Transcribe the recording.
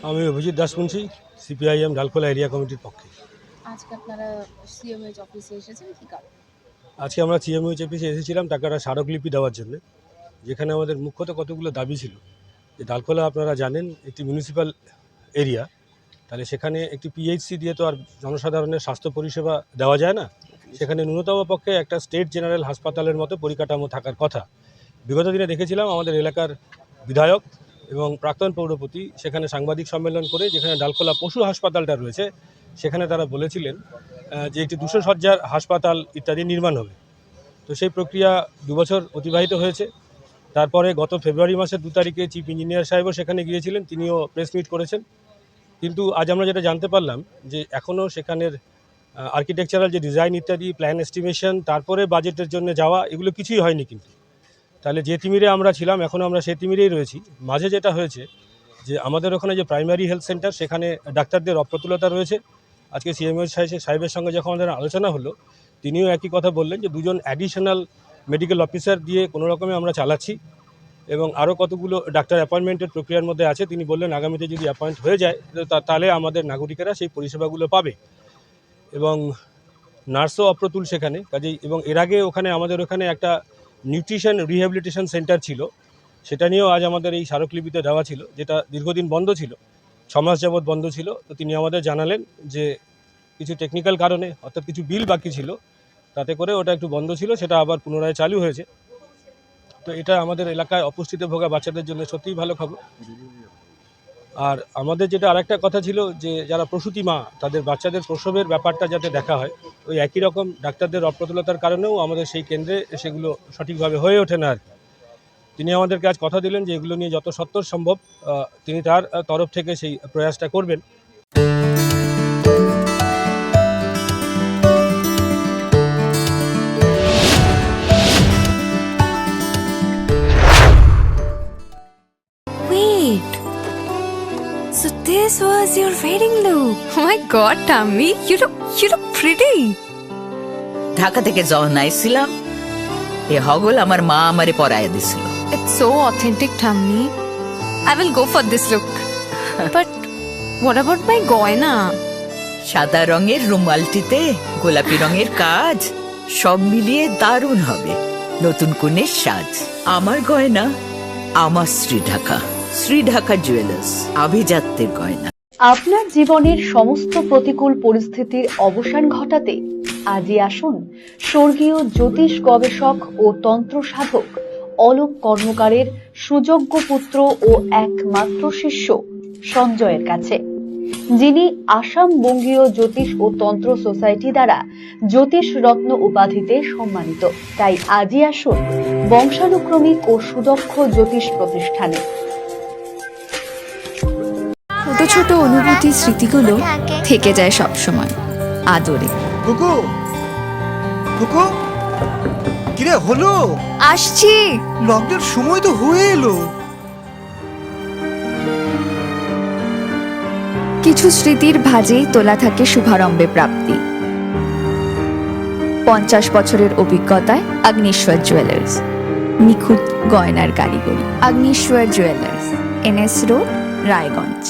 আমি Abhijit Dasmunsi, CPIM Dalkhola area কমিটির পক্ষে। আজকে আপনারা সিএমএইচ অফিসে এসেছেন কি কারণ? আজকে আমরা সিএমএইচ অফিসে এসেছিলাম টাকাটা স্মারকলিপি দেওয়ার জন্য, যেখানে আমাদের মুখ্যত কতগুলো দাবি ছিল। যে ডালখোলা আপনারা জানেন একটি মিউনিসিপ্যাল এরিয়া, তাহলে সেখানে একটি পিএইচসি দিয়ে তো আর জনসাধারণের স্বাস্থ্য পরিষেবা দেওয়া যায় না। সেখানে ন্যূনতম পক্ষে একটা স্টেট জেনারেল হাসপাতালের মতো পরিকাঠামো থাকার কথা। বিগত দিনে দেখেছিলাম আমাদের এলাকার বিধায়ক এবং প্রাক্তন পৌরপতি সেখানে সাংবাদিক সম্মেলন করে, যেখানে ডালখোলা পশু হাসপাতালটা রয়েছে সেখানে তারা বলেছিলেন যে একটি 200 শয্যার হাসপাতাল ইত্যাদি নির্মাণ হবে। তো সেই প্রক্রিয়া 2 বছর অতিবাহিত হয়েছে। তারপরে গত ফেব্রুয়ারি মাসের 2 তারিখে চিফ ইঞ্জিনিয়ার সাহেবও সেখানে গিয়েছিলেন, তিনিও প্রেস মিট করেছেন। কিন্তু আজ আমরা যেটা জানতে পারলাম যে এখনও সেখানের আর্কিটেকচারাল যে ডিজাইন ইত্যাদি, প্ল্যান এস্টিমেশন, তারপরে বাজেটের জন্য যাওয়া, এগুলো কিছুই হয়নি। কিন্তু তাহলে যে তিমিরে আমরা ছিলাম এখনও আমরা সেই তিমিরেই রয়েছি। মাঝে যেটা হয়েছে যে আমাদের ওখানে যে প্রাইমারি হেলথ সেন্টার, সেখানে ডাক্তারদের অপ্রতুলতা রয়েছে। আজকে সিএমএইচ সাহেবের সঙ্গে যখন আমাদের আলোচনা হলো, তিনিও একই কথা বললেন যে 2জন অ্যাডিশনাল মেডিকেল অফিসার দিয়ে কোনো রকমে আমরা চালাচ্ছি এবং আরও কতগুলো ডাক্তার অ্যাপয়েন্টমেন্টের প্রক্রিয়ার মধ্যে আছে। তিনি বললেন আগামীতে যদি অ্যাপয়েন্ট হয়ে যায় তাহলে আমাদের নাগরিকেরা সেই পরিষেবাগুলো পাবে এবং নার্সও অপ্রতুল সেখানে কাজেই। এবং এর আগে আমাদের ওখানে একটা নিউট্রিশন রিহ্যাবিলিটেশন সেন্টার ছিল, সেটা নিয়েও আজ আমাদের এই স্মারকলিপিতে দেওয়া ছিল, যেটা দীর্ঘদিন বন্ধ ছিল, 6 মাস যাবৎ বন্ধ ছিল। তো তিনি আমাদের জানালেন যে কিছু টেকনিক্যাল কারণে, অর্থাৎ কিছু বিল বাকি ছিল, তাতে করে ওটা একটু বন্ধ ছিল, সেটা আবার পুনরায় চালু হয়েছে। তো এটা আমাদের এলাকায় অপুষ্টিতে ভোগা বাচ্চাদের জন্য সত্যিই ভালো খবর। আর আমাদের যেটা আরেকটা কথা ছিল যে যারা প্রসূতি মা, তাদের বাচ্চাদের প্রসবের ব্যাপারটা যাতে দেখা হয়, ওই একই রকম ডাক্তারদের অপ্রতুলতার কারণেও আমাদের সেই কেন্দ্রে সেগুলো সঠিকভাবে হয়ে ওঠে না আর কি। তিনি আমাদেরকে আজ কথা দিলেন যে এগুলো নিয়ে যত সত্বর সম্ভব তিনি তার তরফ থেকে সেই প্রয়াসটা করবেন। Wait. So this was your wedding look. Oh my god, Tammy, you look pretty. Dhaka থেকে যখন আইছিলাম এ হগল আমার মা আমারে পরায় দিছিল। It's so authentic, Tammy. I will go for this look. But what about my goina? সাদা রঙের রুমালটিতে গোলাপি রঙের কাজ, সব মিলিয়ে দারুণ হবে নতুন কনের সাজ। আমার গয়না আমার শ্রী ঢাকা জুয়েলার্স, আভিজাত্যের গয়না। আপনার জীবনের সমস্ত প্রতিকূল পরিস্থিতির অবসান ঘটাতে আজই আসুন স্বর্গীয় জ্যোতিষ গবেষক ও তন্ত্র সাধক অলোক কর্মকারের সুযোগ্য পুত্র ও একমাত্র শিষ্য সঞ্জয়ের কাছে, যিনি আসাম বঙ্গীয় জ্যোতিষ ও তন্ত্র সোসাইটি দ্বারা জ্যোতিষ রত্ন উপাধিতে সম্মানিত। তাই আজই আসুন বংশানুক্রমিক ও সুদক্ষ জ্যোতিষ প্রতিষ্ঠানে। ছোট ছোট অনুভূতি, স্মৃতিগুলো থেকে যায় সব সময় আদরে। কুকু কুকু, কিরে হলো? আসছি। লকডাউন সময় তো হয়ে এলো। কিছু স্মৃতির ভাজেই তোলা থাকে শুভারম্ভে প্রাপ্তি। 50 বছরের অভিজ্ঞতায় আগ্নেশ্বর জুয়েলার্স, নিখুঁত গয়নার কারিগরি। Agneshwar jewellers, NS road, Raiganj.